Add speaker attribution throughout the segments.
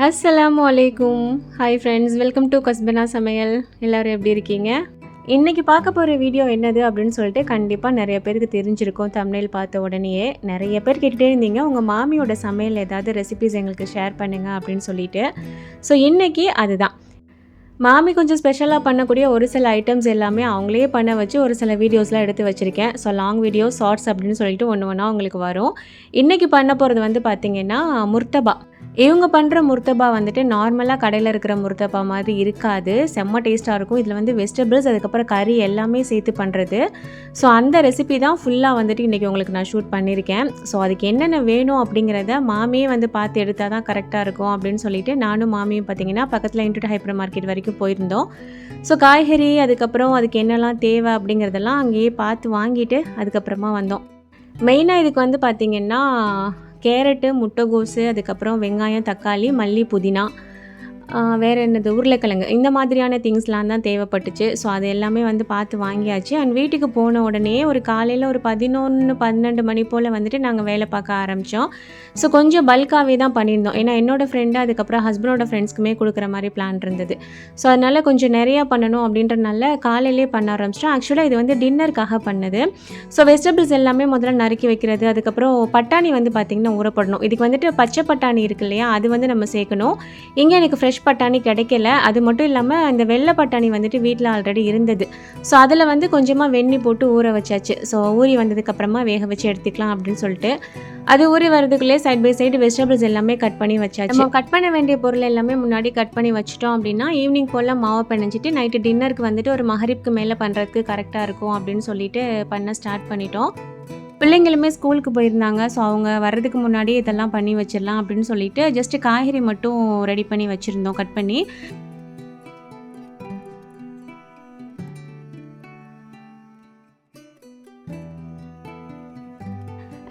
Speaker 1: அஸ்ஸலாமு அலைக்கும். Hi friends, welcome to கஸ்பனா சமையல். எல்லோரும் எப்படி இருக்கீங்க? இன்றைக்கி பார்க்க போகிற வீடியோ என்னது அப்படின்னு சொல்லிட்டு கண்டிப்பாக நிறைய பேருக்கு தெரிஞ்சிருக்கும். தம்ப்நெயில் பார்த்த உடனேயே நிறைய பேர் கேட்டுகிட்டே இருந்தீங்க, உங்கள் மாமியோட சமையல் ஏதாவது ரெசிபிஸ் எங்களுக்கு ஷேர் பண்ணுங்கள் அப்படின்னு சொல்லிட்டு. ஸோ இன்றைக்கி அதுதான் மாமி கொஞ்சம் ஸ்பெஷலாக பண்ணக்கூடிய ஒரு சில ஐட்டம்ஸ் எல்லாமே அவங்களே பண்ண வச்சு ஒரு சில வீடியோஸ்லாம் எடுத்து வச்சுருக்கேன். ஸோ லாங் வீடியோ, ஷார்ட்ஸ் அப்படின்னு சொல்லிட்டு ஒன்று ஒன்றா உங்களுக்கு வரும். இன்றைக்கி பண்ண போகிறது வந்து பார்த்திங்கன்னா முர்த்தபா. இவங்க பண்ணுற முர்த்தபா வந்துட்டு நார்மலாக கடையில் இருக்கிற முர்த்தபா மாதிரி இருக்காது. செம்ம டேஸ்ட்டாக இருக்கும். இதில் வந்து வெஜிடபிள்ஸ், அதுக்கப்புறம் கறி எல்லாமே சேர்த்து பண்ணுறது. ஸோ அந்த ரெசிபி தான் ஃபுல்லாக வந்துட்டு இன்றைக்கி உங்களுக்கு நான் ஷூட் பண்ணியிருக்கேன். ஸோ அதுக்கு என்னென்ன வேணும் அப்படிங்கிறத மாமியே வந்து பார்த்து எடுத்தால் தான் கரெக்டாக இருக்கும் அப்படின்னு சொல்லிட்டு நானும் மாமியும் பார்த்திங்கன்னா பக்கத்தில் இன்டர்நெட் ஹைப்பர் மார்க்கெட் வரைக்கும் போயிருந்தோம். ஸோ காய்கறி, அதுக்கப்புறம் அதுக்கு என்னெல்லாம் தேவை அப்படிங்கிறதெல்லாம் அங்கேயே பார்த்து வாங்கிட்டு அதுக்கப்புறமா வந்தோம். மெயினாக இதுக்கு வந்து பார்த்திங்கன்னா கேரட்டு, முட்டைகோஸு, அதுக்கப்புறம் வெங்காயம், தக்காளி, மல்லி, புதினா, வேறு என்னது உருளைக்கிழங்கு, இந்த மாதிரியான திங்ஸ்லாம் தான் தேவைப்பட்டுச்சு. ஸோ அது எல்லாமே வந்து பார்த்து வாங்கியாச்சு. அண்ட் வீட்டுக்கு போன உடனே ஒரு காலையில் ஒரு 11-12 மணி போல் வந்துட்டு நாங்கள் வேலை பார்க்க ஆரம்பித்தோம். ஸோ கொஞ்சம் பல்காகவே தான் பண்ணியிருந்தோம். ஏன்னா என்னோடய ஃப்ரெண்டு, அதுக்கப்புறம் ஹஸ்பண்டோட ஃப்ரெண்ட்ஸ்க்குமே கொடுக்குற மாதிரி பிளான் இருந்தது. ஸோ அதனால் கொஞ்சம் நிறையா பண்ணணும் அப்படின்றனால காலையிலே பண்ண ஆரம்பிச்சிட்டோம். ஆக்சுவலாக இது வந்து டின்னருக்காக பண்ணது. ஸோ வெஜிடபிள்ஸ் எல்லாமே முதல்ல நறுக்கி வைக்கிறது, அதுக்கப்புறம் பட்டாணி வந்து பார்த்திங்கன்னா ஊறப்படணும். இதுக்கு வந்துட்டு பச்சை பட்டாணி இருக்கு இல்லையா, அது வந்து நம்ம சேர்க்கணும். இங்கே எனக்கு ஃப்ரெஷ் பட்டாணி கிடைக்கல. அது மட்டும் இல்லாமல் இந்த வெள்ளை பட்டாணி வந்துட்டு வீட்டில் ஆல்ரெடி இருந்தது. ஸோ அதில் வந்து கொஞ்சமாக வெண்ணி போட்டு ஊற வச்சாச்சு. ஸோ ஊறி வந்ததுக்கப்புறமா வேக வச்சு எடுத்துக்கலாம் அப்படின்னு சொல்லிட்டு அது ஊறி வரதுக்குள்ளே சைட் பை சைடு வெஜிடபிள்ஸ் எல்லாமே கட் பண்ணி வச்சாச்சு. நம்ம கட் பண்ண வேண்டிய பொருள் எல்லாமே முன்னாடி கட் பண்ணி வச்சிட்டோம் அப்படின்னா ஈவினிங் போல் மாவை பிணைஞ்சிட்டு நைட்டு டின்னருக்கு வந்துட்டு ஒரு மகரிப்க்கு மேலே பண்ணுறதுக்கு கரெக்டாக இருக்கும் அப்படின்னு சொல்லிட்டு பண்ண ஸ்டார்ட் பண்ணிட்டோம். பிள்ளைங்களுமே ஸ்கூலுக்கு போயிருந்தாங்க. ஸோ அவங்க வர்றதுக்கு முன்னாடி இதெல்லாம் பண்ணி வச்சிடலாம் அப்படின்னு சொல்லிட்டு ஜஸ்ட்டு காய்கறி மட்டும் ரெடி பண்ணி வச்சுருந்தோம், கட் பண்ணி.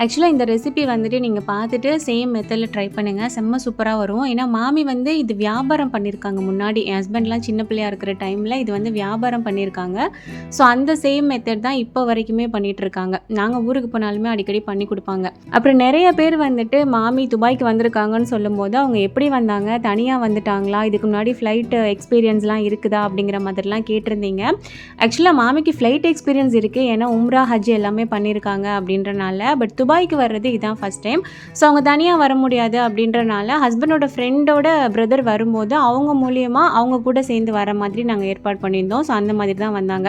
Speaker 1: ஆக்சுவலாக இந்த ரெசிபி வந்துட்டு நீங்கள் பார்த்துட்டு சேம் மெத்தடில் ட்ரை பண்ணுங்கள். செம்ம சூப்பராக வரும். ஏன்னா மாமி வந்து இது வியாபாரம் பண்ணியிருக்காங்க முன்னாடி. என் ஹஸ்பண்ட்லாம் சின்ன பிள்ளையாக இருக்கிற டைமில் இது வந்து வியாபாரம் பண்ணியிருக்காங்க. ஸோ அந்த சேம் மெத்தட் தான் இப்போ வரைக்குமே பண்ணிகிட்ருக்காங்க. நாங்கள் ஊருக்கு போனாலுமே அடிக்கடி பண்ணி கொடுப்பாங்க. அப்புறம் நிறைய பேர் வந்துட்டு மாமி துபாய்க்கு வந்திருக்காங்கன்னு சொல்லும்போது அவங்க எப்படி வந்தாங்க, தனியாக வந்துட்டாங்களா, இதுக்கு முன்னாடி ஃப்ளைட் எக்ஸ்பீரியன்ஸ்லாம் இருக்குதா அப்படிங்கிற மாதிரிலாம் கேட்டிருந்தீங்க. ஆக்சுவலாக மாமிக்கு ஃப்ளைட் எக்ஸ்பீரியன்ஸ் இருக்குது. ஏன்னா உம்ரா, ஹஜ் எல்லாமே பண்ணியிருக்காங்க அப்படின்றனால. பட் துபாய்க்கு வர்றது இதுதான் ஃபஸ்ட் டைம். ஸோ அவங்க தனியாக வர முடியாது அப்படின்றனால ஹஸ்பண்டோட ஃப்ரெண்டோட பிரதர் வரும்போது அவங்க மூலியமாக அவங்க கூட சேர்ந்து வர மாதிரி நாங்கள் ஏற்பாடு பண்ணியிருந்தோம். ஸோ அந்த மாதிரி தான் வந்தாங்க.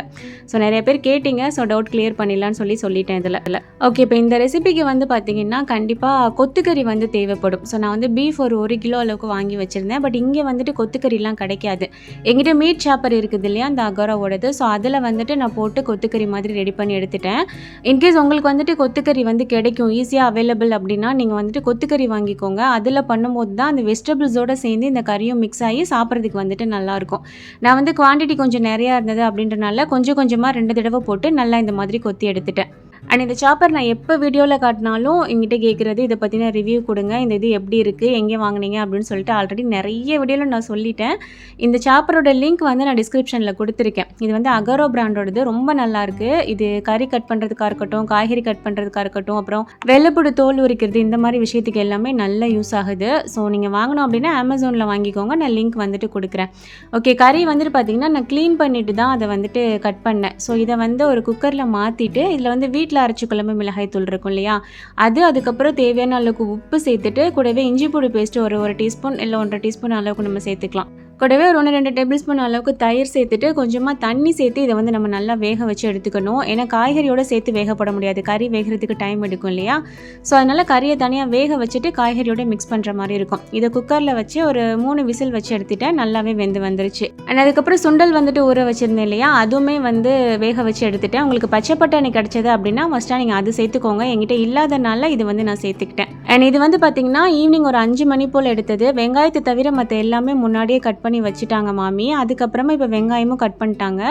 Speaker 1: ஸோ நிறைய பேர் கேட்டிங்க. ஸோ டவுட் கிளியர் பண்ணிடலான்னு சொல்லிட்டேன் இதில். ஓகே, இப்போ இந்த ரெசிபிக்கு வந்து பார்த்திங்கன்னா கண்டிப்பாக கொத்துக்கறி வந்து தேவைப்படும். ஸோ நான் வந்து பீஃப் ஒரு 1 கிலோ அளவுக்கு வாங்கி வச்சுருந்தேன். பட் இங்கே வந்துட்டு கொத்துக்கறிலாம் கிடைக்காது. எங்கிட்ட மீட் சாப்பர் இருக்குது இல்லையா, அந்த அகோராவோடது. ஸோ அதில் வந்துட்டு நான் போட்டு கொத்துக்கறி மாதிரி ரெடி பண்ணி எடுத்துட்டேன். இன்கேஸ் உங்களுக்கு வந்துட்டு கொத்துக்கறி வந்து கிடைக்கும், ஈஸியாக அவைலபிள் அப்படின்னா நீங்கள் வந்துட்டு கொத்துக்கறி வாங்கிக்கோங்க. அதில் பண்ணும்போது தான் அந்த வெஜிடபிள்ஸோடு சேர்ந்து இந்த கறியும் மிக்ஸ் ஆகி சாப்பிட்றதுக்கு வந்துட்டு நல்லாயிருக்கும். நான் வந்து குவான்டிட்டி கொஞ்சம் நிறையா இருந்தது அப்படின்றனால கொஞ்சம் கொஞ்சமாக 2 தடவை போட்டு நல்லா இந்த மாதிரி கொத்தி எடுத்துட்டேன். அண்ட் இந்த சாப்பர் நான் எப்போ வீடியோவில் காட்டினாலும் எங்கிட்ட கேட்குறது இதை பற்றின ரிவ்யூ கொடுங்க, இந்த இது எப்படி இருக்குது, எங்கே வாங்கினீங்க அப்படின்னு சொல்லிட்டு ஆல்ரெடி நிறைய வீடியோவில் நான் சொல்லிட்டேன். இந்த சாப்பரோட லிங்க் வந்து நான் டிஸ்கிரிப்ஷனில் கொடுத்துருக்கேன். இது வந்து அகரோ பிராண்டோடது, ரொம்ப நல்லாயிருக்கு. இது கறி கட் பண்ணுறதுக்காக இருக்கட்டும், காய்கறி கட் பண்ணுறதுக்காக இருக்கட்டும், அப்புறம் வெள்ளைப்புடு தோல் உரிக்கிறது, இந்த மாதிரி விஷயத்துக்கு எல்லாமே நல்ல யூஸ் ஆகுது. ஸோ நீங்கள் வாங்கணும் அப்படின்னா அமேசானில் வாங்கிக்கோங்க. நான் லிங்க் வந்துட்டு கொடுக்குறேன். ஓகே, கறி வந்துட்டு பார்த்திங்கன்னா நான் க்ளீன் பண்ணிவிட்டு தான் அதை வந்துட்டு கட் பண்ணேன். ஸோ இதை வந்து ஒரு குக்கரில் மாற்றிட்டு இதில் வந்து வீட்டில் அரைச்சி குழம்பு மிளகாய் தூள் இருக்கும் இல்லையா, அது, அதுக்கப்புறம் தேவையான அளவுக்கு உப்பு சேர்த்துட்டு கூடவே இஞ்சி பூண்டு பேஸ்ட்டு ஒரு டீஸ்பூன் இல்லை 1.5 டீஸ்பூன் அளவுக்கு நம்ம சேர்த்துக்கலாம். கூடவே ஒரு 1-2 டேபிள் ஸ்பூன் அளவுக்கு தயிர் சேர்த்துட்டு கொஞ்சமாக தண்ணி சேர்த்து இதை வந்து நம்ம நல்லா வேக வச்சு எடுத்துக்கணும். ஏன்னா காய்கறியோடு சேர்த்து வேகப்பட முடியாது, கறி வேகிறதுக்கு டைம் எடுக்கும் இல்லையா. ஸோ அதனால் கறியை தனியாக வேக வச்சுட்டு காய்கறியோட மிக்ஸ் பண்ணுற மாதிரி இருக்கும். இதை குக்கரில் வச்சு ஒரு 3 விசில் வச்சு எடுத்துட்டேன். நல்லாவே வெந்து வந்துருச்சு. அண்ட் அதுக்கப்புறம் சுண்டல் வந்துட்டு ஊற வச்சுருந்தேன் இல்லையா, அதுவுமே வந்து வேக வச்சு எடுத்துட்டேன். உங்களுக்கு பச்சை பட்டாணி கிடச்சது அப்படின்னா ஃபஸ்ட்டாக நீங்கள் அது சேர்த்துக்கோங்க. என்கிட்ட இல்லாதனால இது வந்து நான் சேர்த்துக்கிட்டேன். அண்ட் இது வந்து பார்த்திங்கன்னா ஈவினிங் ஒரு 5 மணி போல் எடுத்தது. வெங்காயத்தை தவிர மற்ற எல்லாமே முன்னாடியே கட் பண்ணி வச்சுட்டாங்க மாமி. அதுக்கப்புறமா இப்போ வெங்காயமும் கட் பண்ணிட்டாங்க.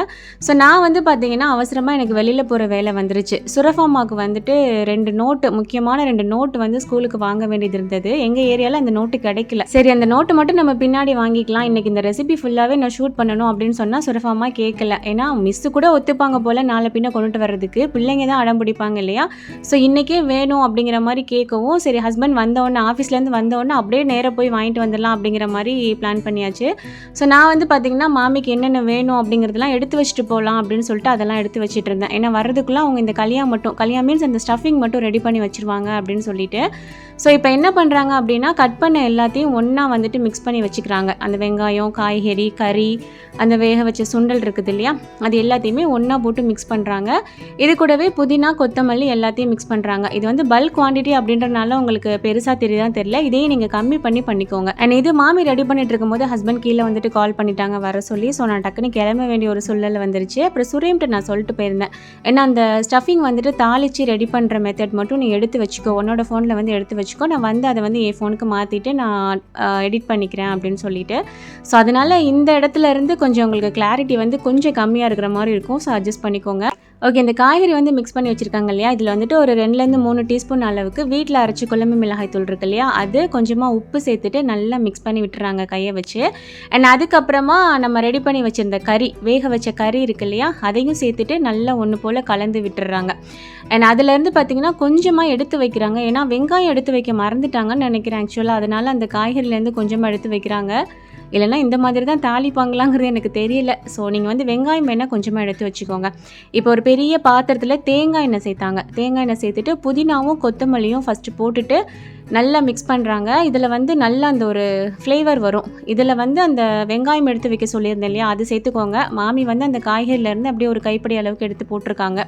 Speaker 1: ஸோ நான் வந்து பார்த்தீங்கன்னா அவசரமாக எனக்கு வெளியில் போகிற வேலை வந்துருச்சு. சுரஃபாமாவுக்கு வந்துட்டு 2 நோட்டு, முக்கியமான 2 நோட்டு வந்து ஸ்கூலுக்கு வாங்க வேண்டியது இருந்தது. எங்கள் ஏரியாவில் அந்த நோட்டு கிடைக்கல. சரி அந்த நோட்டு மட்டும் நம்ம பின்னாடி வாங்கிக்கலாம், இன்றைக்கி இந்த ரெசிபி ஃபுல்லாகவே நான் ஷூட் பண்ணணும் அப்படின்னு சொன்னால் சுரஃபாமா கேட்கல. ஏன்னா மிஸ்ஸு கூட ஒத்துப்பாங்க போல் நாளை பின்ன கொண்டுட்டு வர்றதுக்கு, பிள்ளைங்க தான் அடம் பிடிப்பாங்க இல்லையா. ஸோ இன்றைக்கே வேணும் அப்படிங்கிற மாதிரி கேட்கவும், சரி ஹஸ்பண்ட் வந்தோடனே ஆஃபீஸ்லேருந்து வந்தோடனே அப்படியே நேராக போய் வாங்கிட்டு வந்துடலாம் அப்படிங்கிற மாதிரி பிளான் பண்ணியாச்சு. ஸோ நான் வந்து பார்த்திங்கன்னா மாமிக்கு என்னென்ன வேணும் அப்படிங்கிறதெல்லாம் எடுத்து வச்சுட்டு போகலாம் அப்படின்னு சொல்லிட்டு அதெல்லாம் எடுத்து வச்சுட்டு இருந்தேன். ஏன்னா வர்றதுக்குள்ளே அவங்க இந்த கலியா மீன்ஸ் அந்த ஸ்டஃபிங் மட்டும் ரெடி பண்ணி வச்சுருவாங்க அப்படின்னு சொல்லிட்டு. ஸோ இப்போ என்ன பண்ணுறாங்க அப்படின்னா கட் பண்ண எல்லாத்தையும் ஒன்றா வந்துட்டு மிக்ஸ் பண்ணி வச்சுக்கிறாங்க. அந்த வெங்காயம், காய்கறி, கறி, அந்த வேக வச்ச சுண்டல் இருக்குது இல்லையா, அது எல்லாத்தையுமே ஒன்றா போட்டு மிக்ஸ் பண்ணுறாங்க. இது கூடவே புதினா, கொத்தமல்லி எல்லாத்தையும் மிக்ஸ் பண்ணுறாங்க. இது வந்து பல்க் குவான்டிட்டி அப்படின்றனால உங்களுக்கு பெருசாக தெரியுதான்னு தெரியல, இதையும் நீங்கள் கம்மி பண்ணிக்கோங்க. அண்ட் இது மாமி ரெடி பண்ணிட்டு இருக்கும்போது ஹஸ்பண்ட் கீழே வந்துட்டு கால் பண்ணிட்டாங்க வர சொல்லி. ஸோ நான் டக்குன்னு கிளம்ப வேண்டிய ஒரு சூழ்நிலை வந்துருச்சு. அப்புறம் சுரேம்கிட்ட நான் சொல்லிட்டு போயிருந்தேன், ஏன்னா அந்த ஸ்டஃபிங் வந்துட்டு தாளித்து ரெடி பண்ணுற மெத்தட் மட்டும் நீ எடுத்து வச்சுக்கோ, உன்னோட ஃபோனில் வந்து எடுத்து வச்சுக்கோ, நான் வந்து அதை வந்து என் ஃபோனுக்கு மாற்றிட்டு நான் எடிட் பண்ணிக்கிறேன் அப்படின்னு சொல்லிட்டு. ஸோ அதனால் இந்த இடத்துல இருந்து கொஞ்சம் உங்களுக்கு கிளாரிட்டி வந்து கொஞ்சம் கம்மியாக இருக்கிற மாதிரி இருக்கும். ஸோ அட்ஜஸ்ட் பண்ணிக்கோங்க. ஓகே, இந்த காய்கறி வந்து மிக்ஸ் பண்ணி வச்சுருக்காங்க இல்லையா, இதில் வந்துட்டு ஒரு 2லேருந்து 3 டீஸ்பூன் அளவுக்கு வீட்டில் அரைச்சி குழம்பு மிளகாய் தூள் இருக்கு இல்லையா, அது கொஞ்சமாக உப்பு சேர்த்துட்டு நல்லா மிக்ஸ் பண்ணி விட்டுறாங்க கையை வச்சு. அண்ட் அதுக்கப்புறமா நம்ம ரெடி பண்ணி வச்சுருந்த கறி, வேக வச்ச கறி இருக்கு இல்லையா, அதையும் சேர்த்துட்டு நல்லா ஒன்று போல் கலந்து விட்டுறாங்க. அண்ட் அதுலேருந்து பார்த்திங்கன்னா கொஞ்சமாக எடுத்து வைக்கிறாங்க, ஏன்னா வெங்காயம் எடுத்து வைக்க மறந்துட்டாங்கன்னு நினைக்கிறேன் ஆக்சுவலாக, அதனால் அந்த காய்கறிலேருந்து கொஞ்சமாக எடுத்து வைக்கிறாங்க. இல்லைனா இந்த மாதிரி தான் தாளிப்பாங்களாங்கிறது எனக்கு தெரியல. ஸோ நீங்கள் வந்து வெங்காயம் வேணால் கொஞ்சமாக எடுத்து வச்சுக்கோங்க. இப்போ ஒரு பெரிய பாத்திரத்தில் தேங்காய் எண்ணெய் சேர்த்தாங்க. தேங்காய் எண்ணெய் சேர்த்துட்டு புதினாவும் கொத்தமல்லியும் ஃபஸ்ட்டு போட்டுட்டு நல்லா மிக்ஸ் பண்ணுறாங்க. இதில் வந்து நல்லா அந்த ஒரு ஃப்ளேவர் வரும். இதில் வந்து அந்த வெங்காயம் எடுத்து வைக்க சொல்லியிருந்தேன் இல்லையா, அது சேர்த்துக்கோங்க. மாமி வந்து அந்த காய்கறியிலேருந்து அப்படியே ஒரு கைப்பிடி அளவுக்கு எடுத்து போட்டிருக்காங்க.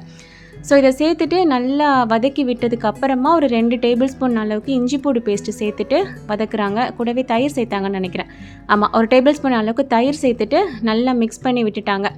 Speaker 1: ஸோ இதை சேர்த்துட்டு நல்லா வதக்கி விட்டதுக்கு அப்புறமா ஒரு 2 டேபிள் ஸ்பூன் அளவுக்கு இஞ்சி பூண்டு பேஸ்ட்டு சேர்த்துட்டு வதக்குறாங்க. கூடவே தயிர் சேர்த்தாங்கன்னு நினைக்கிறேன். ஆமாம், ஒரு டேபிள் ஸ்பூன் அளவுக்கு தயிர் சேர்த்துட்டு நல்லா மிக்ஸ் பண்ணி விட்டுட்டாங்க.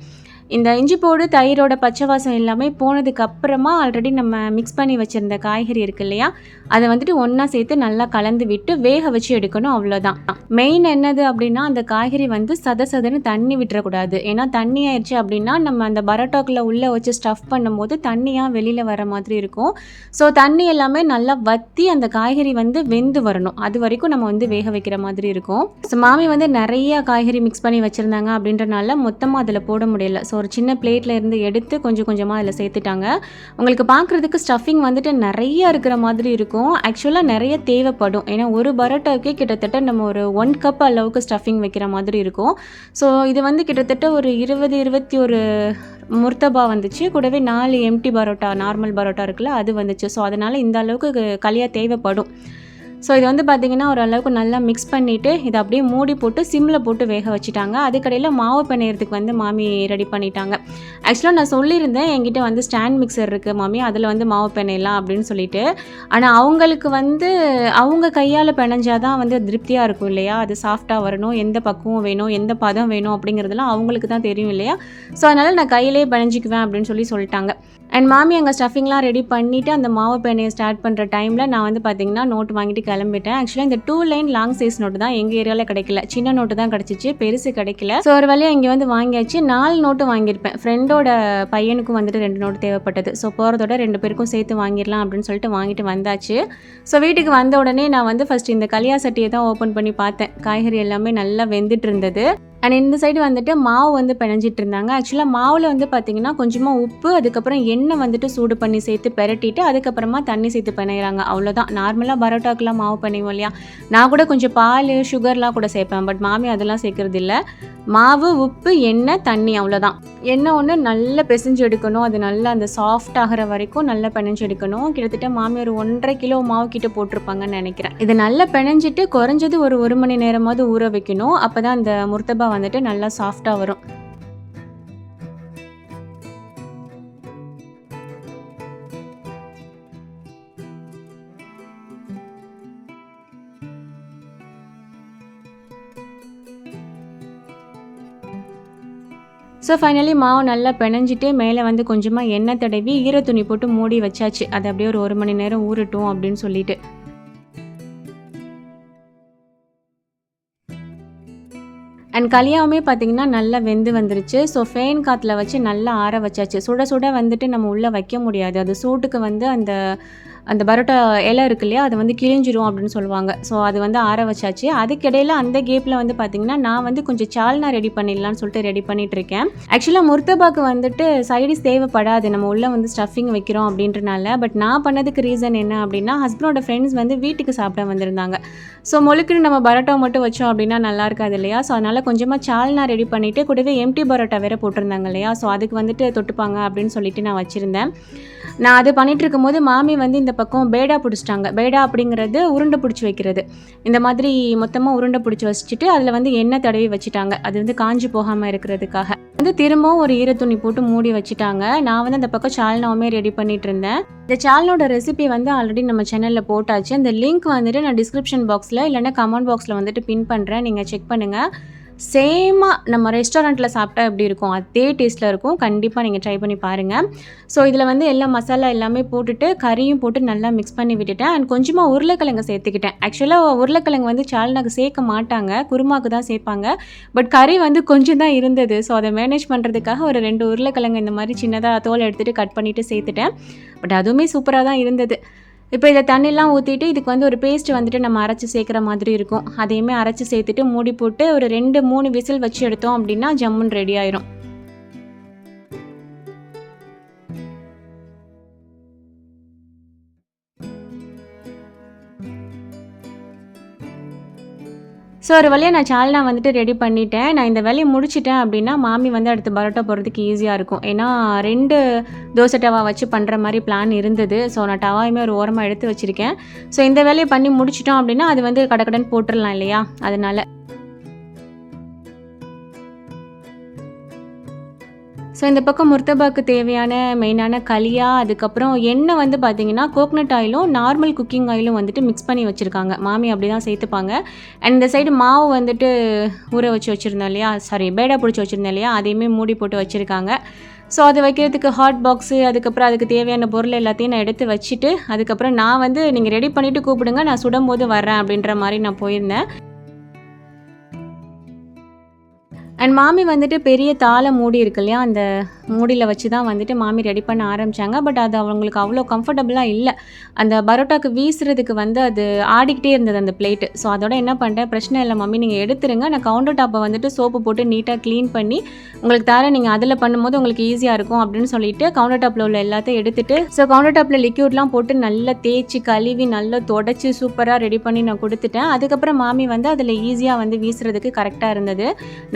Speaker 1: இந்த இஞ்சி பூண்டு தயிரோட பச்சை வாசம் எல்லாமே போனதுக்கு அப்புறமா ஆல்ரெடி நம்ம மிக்ஸ் பண்ணி வச்சுருந்த காய்கறி இருக்கு இல்லையா, அதை வந்துட்டு ஒன்றா சேர்த்து நல்லா கலந்து விட்டு வேக வச்சு எடுக்கணும். அவ்வளோதான். மெயின் என்னது அப்படின்னா அந்த காய்கறி வந்து சதன்னு தண்ணி விட்டுறக்கூடாது. ஏன்னா தண்ணி ஆயிடுச்சு அப்படின்னா நம்ம அந்த பரோட்டாக்குள்ளே உள்ளே வச்சு ஸ்டஃப் பண்ணும்போது தண்ணியாக வெளியில் வர மாதிரி இருக்கும். ஸோ தண்ணி எல்லாமே நல்லா வற்றி அந்த காய்கறி வந்து வெந்து வரணும். அது வரைக்கும் நம்ம வந்து வேக வைக்கிற மாதிரி இருக்கும். ஸோ மாமி வந்து நிறைய காய்கறி மிக்ஸ் பண்ணி வச்சுருந்தாங்க அப்படின்றனால மொத்தமாக அதில் போட முடியல. ஸோ ஒரு சின்ன பிளேட்டில் இருந்து எடுத்து கொஞ்சம் கொஞ்சமாக அதில் சேர்த்துட்டாங்க. உங்களுக்கு பார்க்குறதுக்கு ஸ்டஃபிங் வந்துட்டு நிறைய இருக்கிற மாதிரி இருக்கும். ஆக்சுவலாக நிறைய தேவைப்படும். ஏன்னா ஒரு பரோட்டாவுக்கே கிட்டத்தட்ட நம்ம ஒரு 1 கப் அளவுக்கு ஸ்டஃபிங் வைக்கிற மாதிரி இருக்கும். ஸோ இது வந்து கிட்டத்தட்ட ஒரு 21 முர்த்தபா வந்துச்சு. கூடவே 4 எம்டி பரோட்டா, நார்மல் பரோட்டா இருக்குல்ல, அது வந்துச்சு. ஸோ அதனால் இந்த அளவுக்கு களியாக தேவைப்படும். ஸோ இது வந்து பார்த்திங்கன்னா ஓரளவுக்கு நல்லா மிக்ஸ் பண்ணிவிட்டு இதை அப்படியே மூடி போட்டு சிம்மில் போட்டு வேக வச்சுட்டாங்க. அதுக்கடையில் மாவு பிணையறதுக்கு வந்து மாமி ரெடி பண்ணிட்டாங்க. ஆக்சுவலாக நான் சொல்லியிருந்தேன் என்கிட்ட வந்து ஸ்டாண்ட் மிக்சர் இருக்குது மாமி, அதில் வந்து மாவு பிணையலாம் அப்படின்னு சொல்லிட்டு. ஆனால் அவங்களுக்கு வந்து அவங்க கையால் பிணைஞ்சால் தான் வந்து திருப்தியாக இருக்கும் இல்லையா, அது சாஃப்டாக வரணும், எந்த பக்குவம் வேணும், எந்த பதம் வேணும் அப்படிங்கிறதுலாம் அவங்களுக்கு தான் தெரியும் இல்லையா. ஸோ அதனால் நான் கையிலே பிணைஞ்சிக்குவேன் அப்படின்னு சொல்லிட்டாங்க. அண்ட் மாமி அங்கே ஸ்டஃபிங்லாம் ரெடி பண்ணிவிட்டு அந்த மாவு பேனையை ஸ்டார்ட் பண்ணுற டைமில் நான் வந்து பார்த்திங்கன்னா நோட்டு வாங்கிட்டு கிளம்பிட்டேன். ஆக்சுவலாக இந்த 2 லைன் லாங் சைஸ் நோட்டு தான் எங்கள் ஏரியாவில் கிடைக்கல, சின்ன நோட்டு தான் கிடச்சிச்சு, பெருசு கிடைக்கல. ஸோ ஒரு வழியாக இங்கே வந்து வாங்கியாச்சு. 4 நோட்டு வாங்கியிருப்பேன். ஃப்ரெண்டோட பையனுக்கும் வந்துட்டு 2 நோட்டு தேவைப்பட்டது. ஸோ போகிறதோட 2 பேருக்கும் சேர்த்து வாங்கிடலாம் அப்படின்னு சொல்லிட்டு வாங்கிட்டு வந்தாச்சு. ஸோ வீட்டுக்கு வந்த உடனே நான் வந்து ஃபஸ்ட்டு இந்த களியா சட்டியை தான் ஓப்பன் பண்ணி பார்த்தேன். காய்கறி எல்லாமே நல்லா வெந்துட்டு இருந்தது. அண்ட் இந்த சைடு வந்துட்டு மாவு வந்து பிணைஞ்சிட்டு இருந்தாங்க. ஆக்சுவலாக மாவில் வந்து பார்த்திங்கன்னா கொஞ்சமாக உப்பு, அதுக்கப்புறம் எண்ணெய் வந்துட்டு சூடு பண்ணி சேர்த்து பெரட்டிட்டு அதுக்கப்புறமா தண்ணி சேர்த்து பிணைகிறாங்க. அவ்வளோதான். நார்மலாக பரோட்டாக்கெலாம் மாவு பிணைவோம் இல்லையா, நான் கூட கொஞ்சம் பால் சுகர்லாம் கூட சேர்ப்பேன். பட் மாமி அதெல்லாம் சேர்க்குறது இல்லை. மாவு, உப்பு, எண்ணெய், தண்ணி, அவ்வளோதான். எண்ணெய் ஒன்று நல்லா பிசைஞ்சு எடுக்கணும். அது நல்லா அந்த சாஃப்ட் ஆகிற வரைக்கும் நல்லா பிணைஞ்சு எடுக்கணும். கிட்டத்தட்ட மாமி ஒரு 1.5 கிலோ மாவு கிட்ட போட்டிருப்பாங்கன்னு நினைக்கிறேன். இதை நல்லா பிணைஞ்சிட்டு குறைஞ்சது ஒரு 1 மணி நேரமாவது ஊற வைக்கணும். அப்போ தான் அந்த முர்த்தபா வந்துட்டு நல்லா சாஃப்டாக வரும். ஸோ ஃபைனலி மாவு நல்லா பிணைஞ்சிட்டு மேலே வந்து கொஞ்சமாக எண்ணெய் தடவி ஈர துணி போட்டு மூடி வச்சாச்சு. அது அப்படியே ஒரு 1 மணி நேரம் ஊறட்டும் அப்படின்னு சொல்லிட்டு. அண்ட் கலியாவுமே பார்த்தீங்கன்னா நல்லா வெந்து வந்துருச்சு. ஸோ ஃபேன் காத்துல வச்சு நல்லா ஆற வச்சாச்சு. சுட சுட வந்துட்டு நம்ம உள்ள வைக்க முடியாது. அது சூட்டுக்கு வந்து அந்த அந்த பரோட்டா இலை இருக்கு இல்லையா, அது வந்து கிழிஞ்சிரும் அப்படின்னு சொல்லுவாங்க. ஸோ அது வந்து ஆற வச்சாச்சு. அதுக்கிடையில அந்த கேப்பில் வந்து பார்த்தீங்கன்னா, நான் வந்து கொஞ்சம் சால்னா ரெடி பண்ணிடலான்னு சொல்லிட்டு ரெடி பண்ணிட்டுருக்கேன். ஆக்சுவலாக முர்த்தபாக்கு வந்துட்டு சைடிஷ் தேவைப்படாது. நம்ம உள்ளே வந்து ஸ்டஃபிங் வைக்கிறோம் அப்படின்றனால. பட் நான் பண்ணதுக்கு ரீசன் என்ன அப்படின்னா, ஹஸ்பண்டோட ஃப்ரெண்ட்ஸ் வந்து வீட்டுக்கு சாப்பிட வந்திருந்தாங்க. ஸோ மொழுக்குன்னு நம்ம பரோட்டா மட்டும் வச்சோம் அப்படின்னா நல்லா இருக்காது இல்லையா? ஸோ அதனால் கொஞ்சமாக சால்னா ரெடி பண்ணிவிட்டு கூடவே எம்டி பரோட்டா வேறு போட்டிருந்தாங்க இல்லையா? ஸோ அதுக்கு வந்துட்டு தொட்டுப்பாங்க அப்படின்னு சொல்லிட்டு நான் வச்சுருந்தேன். நான் அது பண்ணிட்டு இருக்கும்போது மாமி வந்து இந்த பக்கம் பேடா பிடிச்சிட்டாங்க. பேடா அப்படிங்கிறது உருண்டை பிடிச்சி வைக்கிறது. இந்த மாதிரி மொத்தமாக உருண்டை பிடிச்சி வச்சுட்டு அதில் வந்து எண்ணெய் தடவி வச்சுட்டாங்க. அது வந்து காஞ்சி போகாமல் இருக்கிறதுக்காக. வந்து திரும்பவும் ஒரு ஈரத்துணி போட்டு மூடி வச்சுட்டாங்க. நான் வந்து அந்த பக்கம் சால்னாவுமே ரெடி பண்ணிட்டு இருந்தேன். இந்த சால்னோட ரெசிபி வந்து ஆல்ரெடி நம்ம சேனலில் போட்டாச்சு. அந்த லிங்க் வந்துட்டு நான் டிஸ்கிரிப்ஷன் பாக்ஸில் இல்லைன்னா கமெண்ட் பாக்ஸில் வந்துட்டு பின் பண்ணுறேன். நீங்கள் செக் பண்ணுங்கள். சேமாக நம்ம ரெஸ்டாரண்ட்டில் சாப்பிட்டா எப்படி இருக்கும் அதே டேஸ்ட்டில் இருக்கும். கண்டிப்பாக நீங்கள் ட்ரை பண்ணி பாருங்கள். ஸோ இதில் வந்து எல்லா மசாலா எல்லாமே போட்டுட்டு கறியும் போட்டு நல்லா மிக்ஸ் பண்ணி விட்டுட்டேன். அண்ட் கொஞ்சமாக உருளைக்கிழங்கு சேர்த்துக்கிட்டேன். ஆக்சுவலாக உருளைக்கிழங்கு வந்து சால்னாக்கு சேர்க்க மாட்டாங்க, குருமாக்கு தான் சேர்ப்பாங்க. பட் கறி வந்து கொஞ்சம் தான் இருந்தது. ஸோ அதை மேனேஜ் பண்ணுறதுக்காக ஒரு 2 உருளைக்கிழங்கு இந்த மாதிரி சின்னதாக தோல் எடுத்துகிட்டு கட் பண்ணிவிட்டு சேர்த்துட்டேன். பட் அதுவுமே சூப்பராக தான் இருந்தது. இப்போ இதை தண்ணிலாம் ஊற்றிட்டு இதுக்கு வந்து ஒரு பேஸ்ட் வந்துட்டு நம்ம அரைச்சி சேர்க்குற மாதிரி இருக்கும். அதையுமே அரைச்சி சேர்த்துட்டு மூடி போட்டு ஒரு 2, 3 விசில் வச்சு எடுத்தோம் அப்படின்னா ஜம்முன் ரெடி ஆயிரும். ஸோ ஒரு வழியாக நான் சால்னா வந்துட்டு ரெடி பண்ணிட்டேன். நான் இந்த வேலையை முடிச்சிட்டேன் அப்படின்னா மாமி வந்து அடுத்து பரோட்டா போடுறதுக்கு ஈஸியாக இருக்கும். ஏன்னா 2 தோசை டவா வச்சு பண்ணுற மாதிரி பிளான் இருந்தது. ஸோ நான் டவாயுமே ஒரு ஓரமாக எடுத்து வச்சுருக்கேன். ஸோ இந்த வேலையை பண்ணி முடிச்சிட்டோம் அப்படின்னா அது வந்து கடகடன்னு போட்டுடலாம் இல்லையா, அதனால. ஸோ இந்த பக்கம் முர்த்தபாக்கு தேவையான மெயினான கலியா, அதுக்கப்புறம் எண்ணெய் வந்து பார்த்தீங்கன்னா கோகனட் ஆயிலும் நார்மல் குக்கிங் ஆயிலும் வந்துட்டு மிக்ஸ் பண்ணி வச்சுருக்காங்க. மாமி அப்படி தான் சேர்த்துப்பாங்க. அண்ட் இந்த சைடு மாவு வந்துட்டு ஊற வச்சு வச்சுருந்தோம் இல்லையா, பேடா பிடிச்சி வச்சுருந்தோம் இல்லையா, அதையுமே மூடி போட்டு வச்சுருக்காங்க. ஸோ அது வைக்கிறதுக்கு ஹாட் பாக்ஸு, அதுக்கப்புறம் அதுக்கு தேவையான பொருள் எல்லாத்தையும் நான் எடுத்து வச்சுட்டு, அதுக்கப்புறம் நான் வந்து நீங்கள் ரெடி பண்ணிவிட்டு கூப்பிடுங்க, நான் சுடும்போது வரேன் அப்படின்ற மாதிரி நான் போயிருந்தேன். அண்ட் மாமி வந்துட்டு பெரிய தாள மூடி இருக்கு இல்லையா, அந்த மூடியில் வச்சு தான் வந்துட்டு மாமி ரெடி பண்ண ஆரம்பித்தாங்க. பட் அது அவங்களுக்கு அவ்வளோ கம்ஃபர்டபுளாக இல்லை. அந்த பரோட்டாக்கு வீசுறதுக்கு வந்து அது ஆடிக்கிட்டே இருந்தது அந்த பிளேட்டு. ஸோ அதோட என்ன பண்ணிட்டேன், பிரச்சனை இல்லை மம்மி நீங்கள் எடுத்துருங்க, நான் கவுண்டர் டாப்பை வந்துட்டு சோப்பு போட்டு நீட்டாக க்ளீன் பண்ணி உங்களுக்கு தரேன், நீங்கள் அதில் பண்ணும்போது உங்களுக்கு ஈஸியாக இருக்கும் அப்படின்னு சொல்லிட்டு கவுண்டர் டாப்பில் உள்ள எல்லாத்தையும் எடுத்துட்டு, ஸோ கவுண்டர் டாப்பில் லிக்யூட்லாம் போட்டு நல்லா தேய்ச்சி கழுவி நல்லா தொடச்சி சூப்பராக ரெடி பண்ணி நான் கொடுத்துட்டேன். அதுக்கப்புறம் மாமி வந்து அதில் ஈஸியாக வந்து வீசுறதுக்கு கரெக்டாக இருந்தது.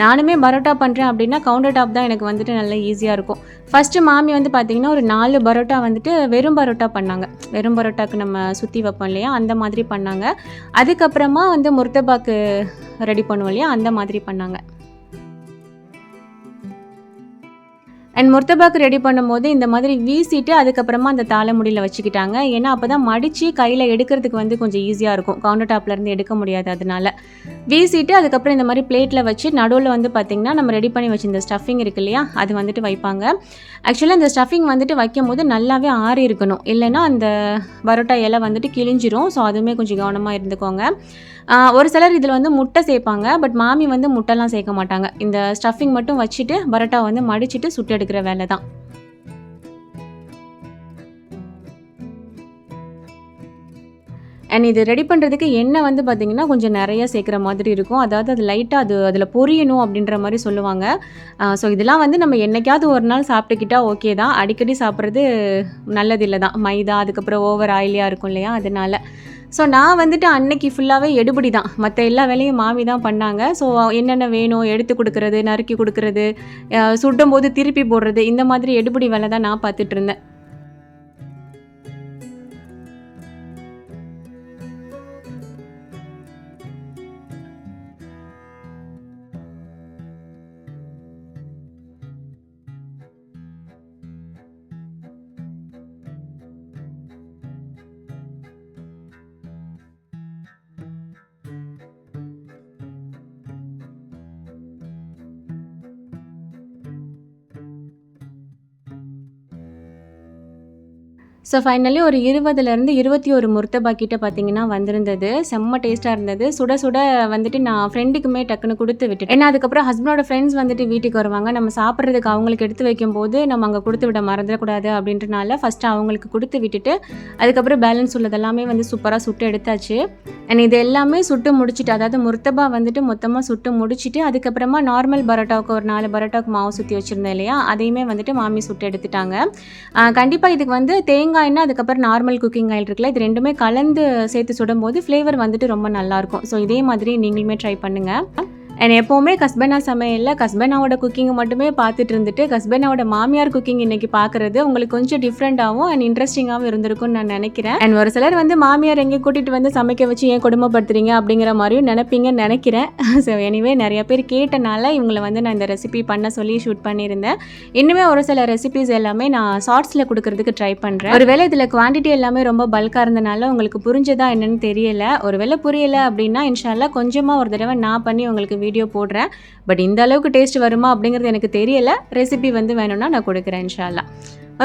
Speaker 1: நானுமே பரோட்டா பண்ணுறேன் அப்படின்னா கவுண்டர் டாப் தான் எனக்கு வந்துட்டு நல்லா ஈஸியாக இருக்கும். ஃபஸ்ட்டு மாமி வந்து பார்த்திங்கன்னா ஒரு 4 பரோட்டா வந்துட்டு வெறும் பரோட்டா பண்ணாங்க. வெறும் பரோட்டாக்கு நம்ம சுற்றி வைப்போம் இல்லையா, அந்த மாதிரி பண்ணாங்க. அதுக்கப்புறமா வந்து முர்த்தபாக்கு ரெடி பண்ணுவோம் இல்லையா, அந்த மாதிரி பண்ணாங்க. அண்ட் முர்த்தபாக்கு ரெடி பண்ணும்போது இந்த மாதிரி வீசிட்டு அதுக்கப்புறமா அந்த தாள முடியில் வச்சுக்கிட்டாங்க. ஏன்னா அப்போ தான் மடித்து கையில் எடுக்கிறதுக்கு வந்து கொஞ்சம் ஈஸியாக இருக்கும். கவுண்டர் டாப்லேருந்து எடுக்க முடியாது, அதனால வீசிட்டு அதுக்கப்புறம் இந்த மாதிரி பிளேட்டில் வச்சு நடுவில் வந்து பார்த்திங்கன்னா நம்ம ரெடி பண்ணி வச்சுருந்த ஸ்டஃபிங் இருக்கு இல்லையா, அது வந்துட்டு வைப்பாங்க. ஆக்சுவலாக இந்த ஸ்டஃபிங் வந்துட்டு வைக்கும் போது நல்லாவே ஆறி இருக்கணும், இல்லைன்னா அந்த பரோட்டா இலை வந்துட்டு கிழிஞ்சிரும். ஸோ அதுவுமே கொஞ்சம் கவனமாக இருந்துக்கோங்க. ஒரு சிலர் இதில் வந்து முட்டை சேர்ப்பாங்க. பட் மாமி வந்து முட்டைலாம் சேர்க்க மாட்டாங்க. இந்த ஸ்டஃபிங் மட்டும் வச்சுட்டு பரோட்டா வந்து மடிச்சுட்டு சுட்டு எடுக்கிற வேலை தான். அண்ட் இது ரெடி பண்ணுறதுக்கு எண்ணெய் வந்து பார்த்திங்கன்னா கொஞ்சம் நிறைய சேர்க்குற மாதிரி இருக்கும். அதாவது அது லைட்டாக அதில் பொரியணும் அப்படின்ற மாதிரி சொல்லுவாங்க. ஸோ இதெல்லாம் வந்து நம்ம என்னைக்காவது ஒரு நாள் சாப்பிட்டுக்கிட்டா ஓகே தான். அடிக்கடி சாப்பிட்றது நல்லதில்லை தான். மைதா அதுக்கப்புறம் ஓவர் ஆயிலியாக இருக்கும் இல்லையா, அதனால. ஸோ நான் வந்துட்டு அன்னைக்கு ஃபுல்லாகவே எடுபடி தான். மற்ற எல்லா வேலையும் மாமி தான் பண்ணாங்க. ஸோ என்னென்ன வேணும் எடுத்து கொடுக்குறது, நறுக்கி கொடுக்குறது, சுடும்போது திருப்பி போடுறது, இந்த மாதிரி எடுபடி வேலை தான் நான் பார்த்துட்டு இருந்தேன். ஸோ ஃபைனலி ஒரு 20லேருந்து 21 முர்த்தபா கிட்ட பார்த்தீங்கன்னா வந்திருந்தது. செம்ம டேஸ்ட்டாக இருந்தது. சுட சுட வந்துட்டு நான் ஃப்ரெண்டுக்குமே டக்குன்னு குடுத்து விட்டுட்டேன். ஏன்னா அதுக்கப்புறம் ஹஸ்பண்டோட ஃப்ரெண்ட்ஸ் வந்துட்டு வீட்டுக்கு வருவாங்க. நம்ம சாப்பிட்றதுக்கு அவங்களுக்கு எடுத்து வைக்கும்போது நம்ம அங்கே குடுத்து விட மறந்துடக்கூடாது அப்படின்றனால ஃபஸ்ட்டு அவங்களுக்கு குடுத்து விட்டுட்டு, அதுக்கப்புறம் பேலன்ஸ் உள்ளதெல்லாமே வந்து சூப்பராக சுட்டு எடுத்தாச்சு. அண்ட் இது எல்லாமே சுட்டு முடிச்சுட்டு, அதாவது முர்த்தபா வந்துட்டு மொத்தமாக சுட்டு முடிச்சுட்டு, அதுக்கப்புறமா நார்மல் பரோட்டாவுக்கு ஒரு 4 பரோட்டாவுக்கு மாவு சுற்றி வச்சுருந்தேன் இல்லையா, அதையுமே வந்துட்டு மாமி சுட்டு எடுத்துட்டாங்க. கண்டிப்பாக இதுக்கு வந்து தேங்காய் எண்ணெய், அதுக்கப்புறம் நார்மல் குக்கிங் ஆயில் இருக்குல்ல, இது 2மே கலந்து சேர்த்து சுடும்போது ஃப்ளேவர் வந்துட்டு ரொம்ப நல்லாயிருக்கும். ஸோ இதே மாதிரி நீங்களுமே ட்ரை பண்ணுங்கள். அண்ட் எப்போவுமே கஸ்பனா சமையலில் கஸ்பனாவோட குக்கிங்கை மட்டுமே பார்த்துட்டு இருந்துட்டு கஸ்பனாவோட மாமியார் குக்கிங் இன்றைக்கி பார்க்குறது உங்களுக்கு கொஞ்சம் டிஃப்ரெண்ட்டாகவும் அண்ட் இன்ட்ரெஸ்டிங்காகவும் இருந்திருக்கும்னு நான் நினைக்கிறேன். அண்ட் ஒரு சிலர் வந்து மாமியார் எங்கே கூட்டிகிட்டு வந்து சமைக்க வச்சு ஏன் கொடுமைப்படுத்துறீங்க அப்படிங்கிற மாதிரியும் நினைப்பீங்கன்னு நினைக்கிறேன். ஸோ எனிவே நிறைய பேர் கேட்டனால இவங்களை வந்து நான் இந்த ரெசிபி பண்ண சொல்லி ஷூட் பண்ணியிருந்தேன். இன்னுமே ஒரு சில ரெசிபிஸ் எல்லாமே நான் ஷார்ட்ஸில் கொடுக்கறதுக்கு ட்ரை பண்ணுறேன். ஒருவேளை இதில் குவான்டிட்டி எல்லாமே ரொம்ப பல்காக இருந்தனால உங்களுக்கு புரிஞ்சதா என்னன்னு தெரியல. ஒருவேளை புரியலை அப்படின்னா இன்ஷால்லா கொஞ்சமாக ஒரு தடவை நான் பண்ணி உங்களுக்கு வீடியோ போடுறேன். பட் இந்த அளவுக்கு டேஸ்ட் வருமா அப்படிங்கிறது எனக்கு தெரியல. ரெசிபி வந்து வேணும்னா நான் கொடுக்குறேன் இன்ஷால்லா.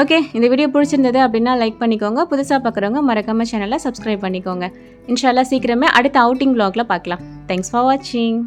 Speaker 1: ஓகே, இந்த வீடியோ பிடிச்சிருந்தது அப்படின்னா லைக் பண்ணிக்கோங்க. புதுசாக பார்க்குறவங்க மறக்காம சேனலை சப்ஸ்கிரைப் பண்ணிக்கோங்க. இன்ஷால்லா சீக்கிரமே அடுத்த அவுட்டிங் vlogல பார்க்கலாம். தேங்க்ஸ் ஃபார் வாட்சிங்.